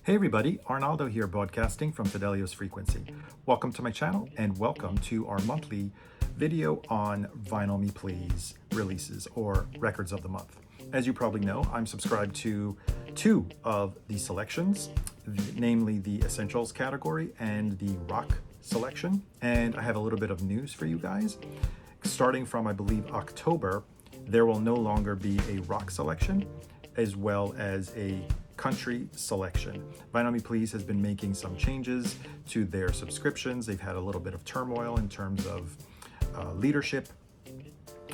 Hey everybody, Arnaldo here broadcasting from Fidelios Frequency. Welcome to my channel and welcome to our monthly video on Vinyl Me Please releases or records of the month. As you probably know, I'm subscribed to two of the selections, namely the Essentials category and the Rock selection. And I have a little bit of news for you guys. Starting from, I believe, October, there will no longer be a rock selection as well as a country selection. Vinyl Me Please has been making some changes to their subscriptions. They've had a little bit of turmoil in terms of leadership,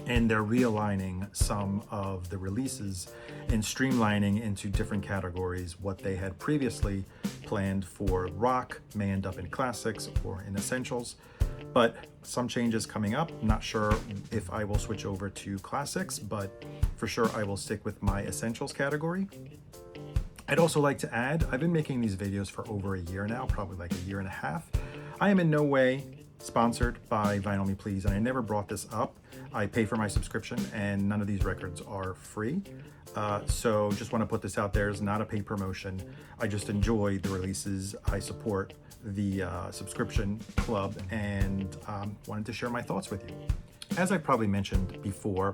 and they're realigning some of the releases and streamlining into different categories what they had previously planned for rock may end up in classics or in essentials. But some changes coming up. Not sure if I will switch over to classics, but for sure I will stick with my essentials category. I'd also like to add, I've been making these videos for over a year now, probably like a year and a half. I am in no way sponsored by Vinyl Me Please, and I never brought this up. I pay for my subscription and none of these records are free. So just want to put this out there. It's not a paid promotion. I just enjoy the releases. I support the subscription club and wanted to share my thoughts with you. As I probably mentioned before,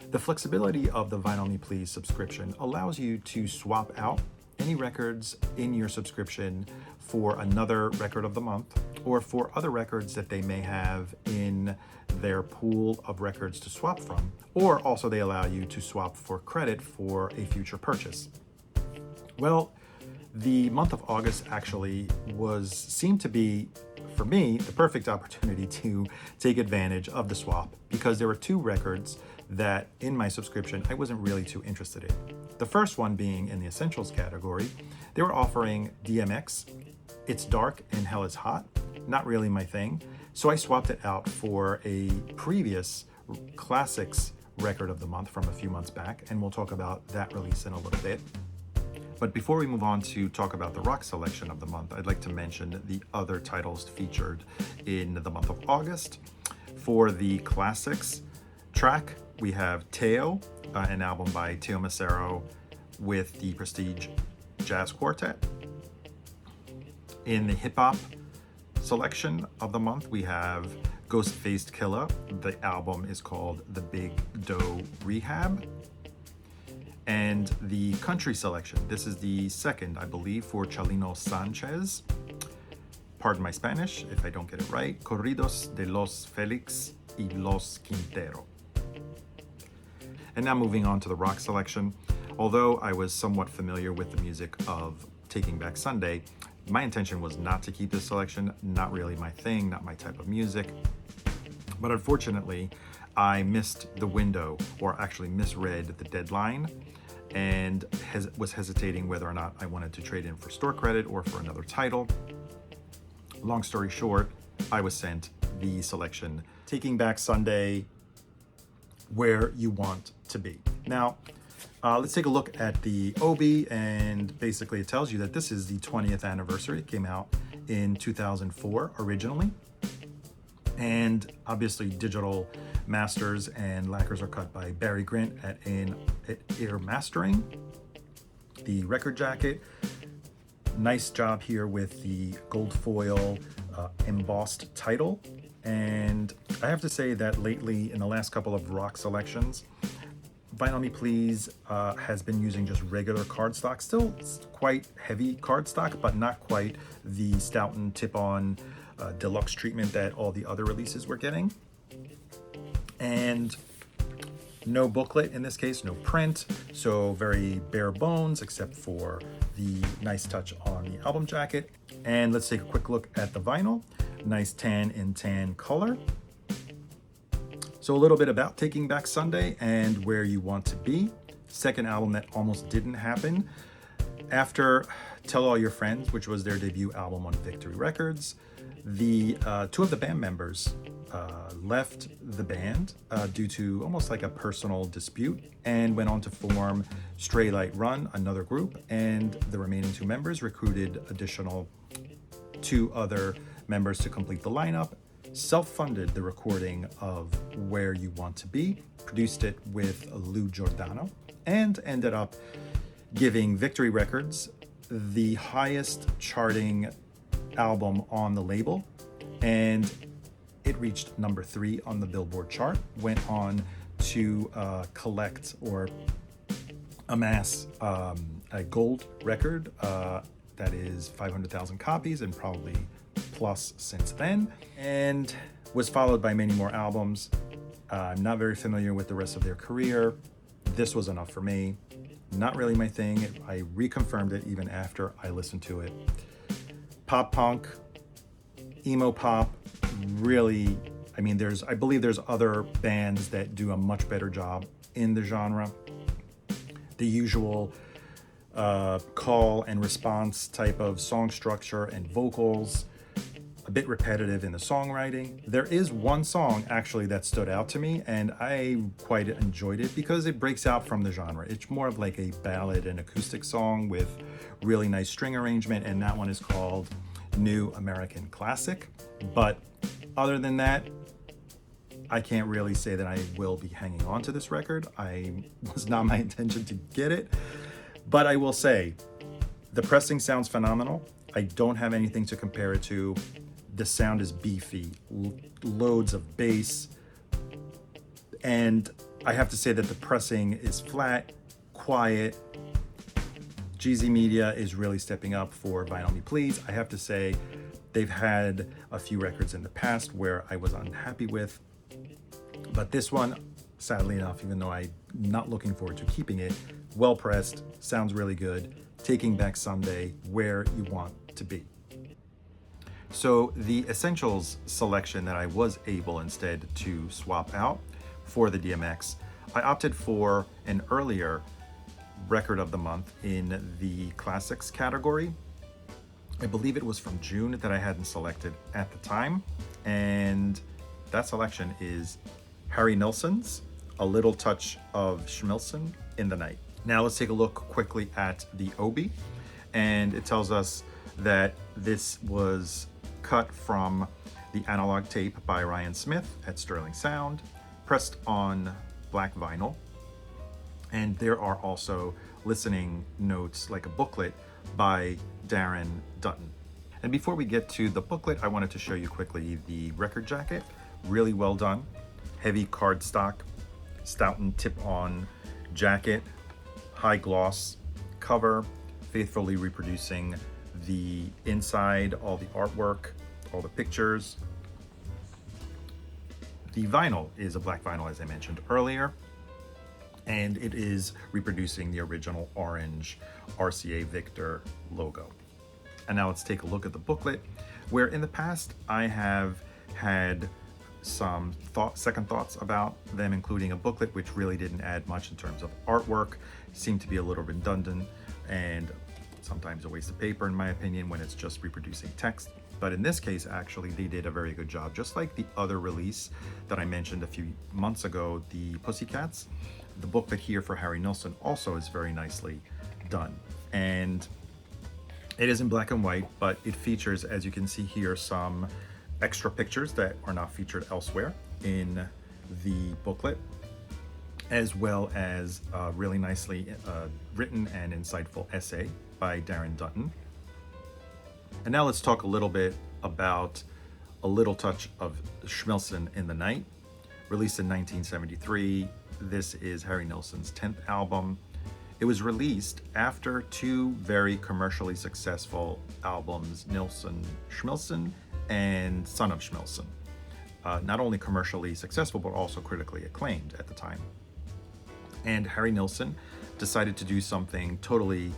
the flexibility of the Vinyl Me Please subscription allows you to swap out any records in your subscription for another record of the month or for other records that they may have in their pool of records to swap from, or also they allow you to swap for credit for a future purchase. Well, the month of August actually seemed to be, for me, the perfect opportunity to take advantage of the swap because there were two records that in my subscription I wasn't really too interested in. The first one being in the Essentials category, they were offering DMX, It's Dark and Hell is Hot, not really my thing. So I swapped it out for a previous Classics record of the month from a few months back, and we'll talk about that release in a little bit. But before we move on to talk about the rock selection of the month, I'd like to mention the other titles featured in the month of August. For the Classics track, we have Teo, an album by Teo Macero with the Prestige Jazz Quartet. In the hip hop selection of the month, we have Ghostfaced Killah. The album is called The Big Doe Rehab. And the country selection, this is the second, I believe, for Chalino Sanchez. Pardon my Spanish if I don't get it right. Corridos de los Felix y los Quintero. And now moving on to the rock selection. Although I was somewhat familiar with the music of Taking Back Sunday, my intention was not to keep this selection, not really my thing, not my type of music. But unfortunately, I missed the window, or actually misread the deadline, and was hesitating whether or not I wanted to trade in for store credit or for another title. Long story short, I was sent the selection Taking Back Sunday, Where You Want to Be. Now, let's take a look at the Obi, and basically it tells you that this is the 20th anniversary. It came out in 2004 originally, and obviously digital masters and lacquers are cut by Barry Grint at Ear Mastering. The record jacket, nice job here with the gold foil embossed title. And I have to say that lately, in the last couple of rock selections, Vinyl Me Please has been using just regular cardstock. Still quite heavy cardstock, but not quite the Stoughton tip-on deluxe treatment that all the other releases were getting. And no booklet in this case, no print, so very bare bones except for the nice touch on the album jacket. And let's take a quick look at the vinyl. Nice tan in tan color. So a little bit about Taking Back Sunday and Where You Want to Be. Second album that almost didn't happen. After Tell All Your Friends, which was their debut album on Victory Records, the two of the band members left the band due to almost like a personal dispute and went on to form Stray Light Run, another group, and the remaining two members recruited additional two other members to complete the lineup, self-funded the recording of Where You Want to Be, produced it with Lou Giordano, and ended up giving Victory Records the highest charting album on the label, and it reached number 3 on the Billboard chart, went on to collect or amass a gold record that is 500,000 copies and probably plus since then, and was followed by many more albums. I'm not very familiar with the rest of their career. This was enough for me. Not really my thing. I reconfirmed it even after I listened to it. Pop punk, emo pop, really, I believe there's other bands that do a much better job in the genre. The usual call and response type of song structure and vocals, a bit repetitive in the songwriting. There is one song actually that stood out to me, and I quite enjoyed it because it breaks out from the genre. It's more of like a ballad and acoustic song with really nice string arrangement, and that one is called New American Classic. But other than that, I can't really say that I will be hanging on to this record. It was not my intention to get it, but I will say the pressing sounds phenomenal. I don't have anything to compare it to. The sound is beefy, loads of bass, and I have to say that the pressing is flat, quiet. GZ Media is really stepping up for Vinyl Me Please. I have to say they've had a few records in the past where I was unhappy with, but this one, sadly enough, even though I'm not looking forward to keeping it, well pressed, sounds really good, taking back Sunday where you want to be. So the Essentials selection that I was able instead to swap out for the DMX, I opted for an earlier record of the month in the classics category. I believe it was from June that I hadn't selected at the time, and that selection is Harry Nilsson's A Little Touch of Schmilsson in the Night. Now let's take a look quickly at the Obi, and it tells us that this was cut from the analog tape by Ryan Smith at Sterling Sound, pressed on black vinyl, and there are also listening notes like a booklet by Darren Dutton. And before we get to the booklet, I wanted to show you quickly the record jacket. Really well done. Heavy cardstock, Stoughton tip-on jacket, high gloss cover, faithfully reproducing the inside, all the artwork, all the pictures. The vinyl is a black vinyl, as I mentioned earlier, and it is reproducing the original orange RCA Victor logo. And now let's take a look at the booklet, where in the past I have had some second thoughts about them including a booklet, which really didn't add much in terms of artwork, seemed to be a little redundant and sometimes a waste of paper in my opinion when it's just reproducing text. But in this case, actually, they did a very good job. Just like the other release that I mentioned a few months ago, the Pussycats, the booklet here for Harry Nilsson also is very nicely done. And it is in black and white, but it features, as you can see here, some extra pictures that are not featured elsewhere in the booklet, as well as a really nicely written and insightful essay by Darren Dutton. And now let's talk a little bit about A Little Touch of Schmilsson in the Night. Released in 1973, this is Harry Nilsson's 10th album. It was released after two very commercially successful albums, Nilsson Schmilsson and Son of Schmilsson. Not only commercially successful, but also critically acclaimed at the time. And Harry Nilsson decided to do something totally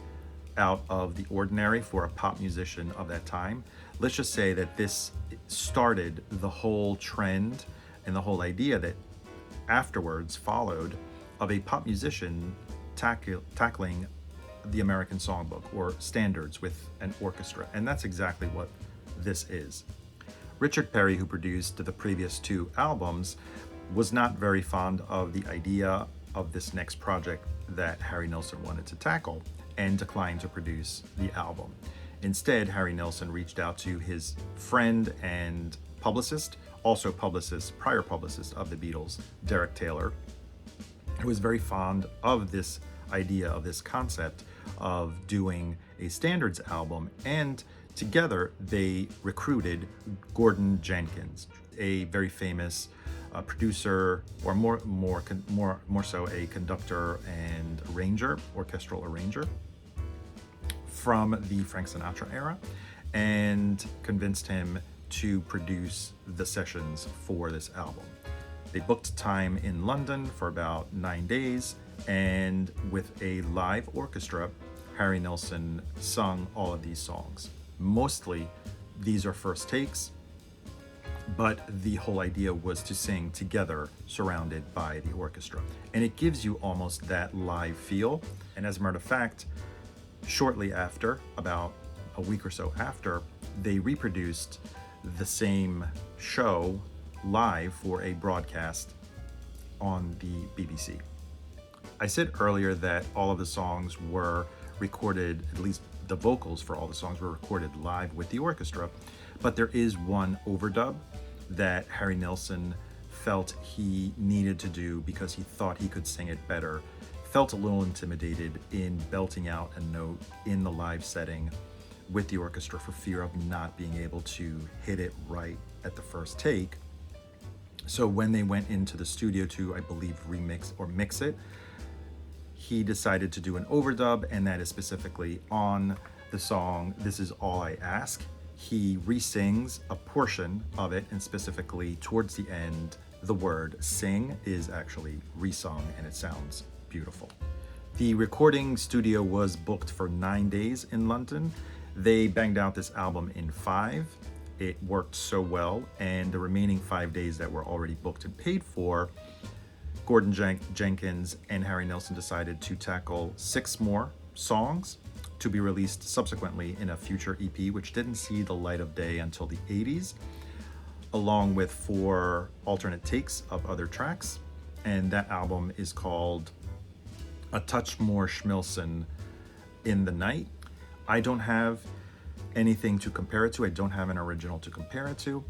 out of the ordinary for a pop musician of that time. Let's just say that this started the whole trend and the whole idea that afterwards followed of a pop musician tackling the American songbook or standards with an orchestra. And that's exactly what this is. Richard Perry, who produced the previous two albums, was not very fond of the idea of this next project that Harry Nilsson wanted to tackle and declined to produce the album. Instead, Harry Nilsson reached out to his friend and publicist, also prior publicist of the Beatles, Derek Taylor, who was very fond of this idea, of this concept of doing a standards album, and together they recruited Gordon Jenkins, a very famous producer, or more so a conductor and arranger, orchestral arranger from the Frank Sinatra era, and convinced him to produce the sessions for this album. They booked time in London for about 9 days, and with a live orchestra, Harry Nilsson sung all of these songs. Mostly, these are first takes, but the whole idea was to sing together, surrounded by the orchestra. And it gives you almost that live feel. And as a matter of fact, shortly after, about a week or so after, they reproduced the same show live for a broadcast on the BBC. I said earlier that all of the songs were recorded, at least the vocals for all the songs were recorded live with the orchestra, but there is one overdub that Harry Nilsson felt he needed to do because he thought he could sing it better, felt a little intimidated in belting out a note in the live setting with the orchestra for fear of not being able to hit it right at the first take. So when they went into the studio to, I believe, remix or mix it, he decided to do an overdub, and that is specifically on the song This Is All I Ask. He re-sings a portion of it, and specifically towards the end, the word sing is actually re-sung, and it sounds beautiful. The recording studio was booked for 9 days in London. They banged out this album in 5. It worked so well, and the remaining 5 days that were already booked and paid for, Gordon Jenkins and Harry Nilsson decided to tackle 6 more songs to be released subsequently in a future EP, which didn't see the light of day until the 80s, along with 4 alternate takes of other tracks. And that album is called A Touch More Schmilsson in the Night. I don't have anything to compare it to. I don't have an original to compare it to,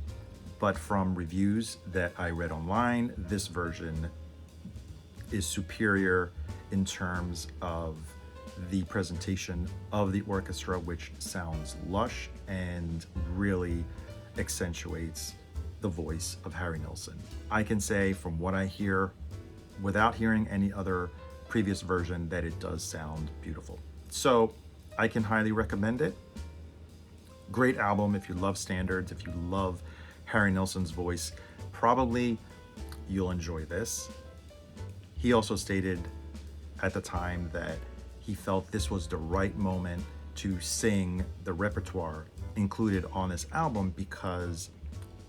but from reviews that I read online, this version is superior in terms of the presentation of the orchestra, which sounds lush and really accentuates the voice of Harry Nilsson. I can say from what I hear, without hearing any other previous version, that it does sound beautiful. So I can highly recommend it. Great album if you love standards, if you love Harry Nilsson's voice, probably you'll enjoy this. He also stated at the time that he felt this was the right moment to sing the repertoire included on this album because,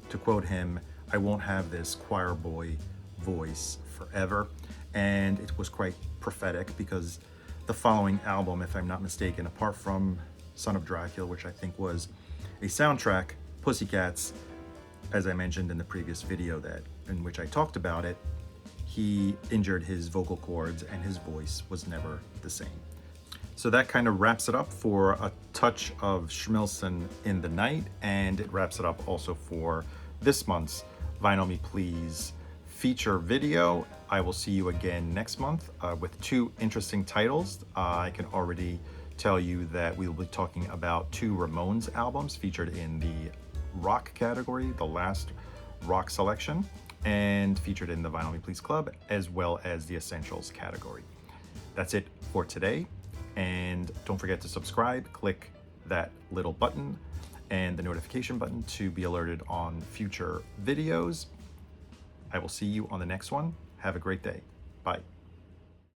to quote him, "I won't have this choir boy voice forever." And it was quite prophetic because the following album, if I'm not mistaken, apart from Son of Dracula, which I think was a soundtrack, Pussycats, as I mentioned in the previous video in which I talked about it, he injured his vocal cords and his voice was never the same. So that kind of wraps it up for A Touch of Schmilsson in the Night, and it wraps it up also for this month's Vinyl Me Please feature video. I will see you again next month with 2 interesting titles. I can already tell you that we will be talking about 2 Ramones albums featured in the rock category, the last rock selection, and featured in the Vinyl Me Please Club, as well as the Essentials category. That's it for today. And don't forget to subscribe, click that little button and the notification button to be alerted on future videos. I will see you on the next one. Have a great day. Bye.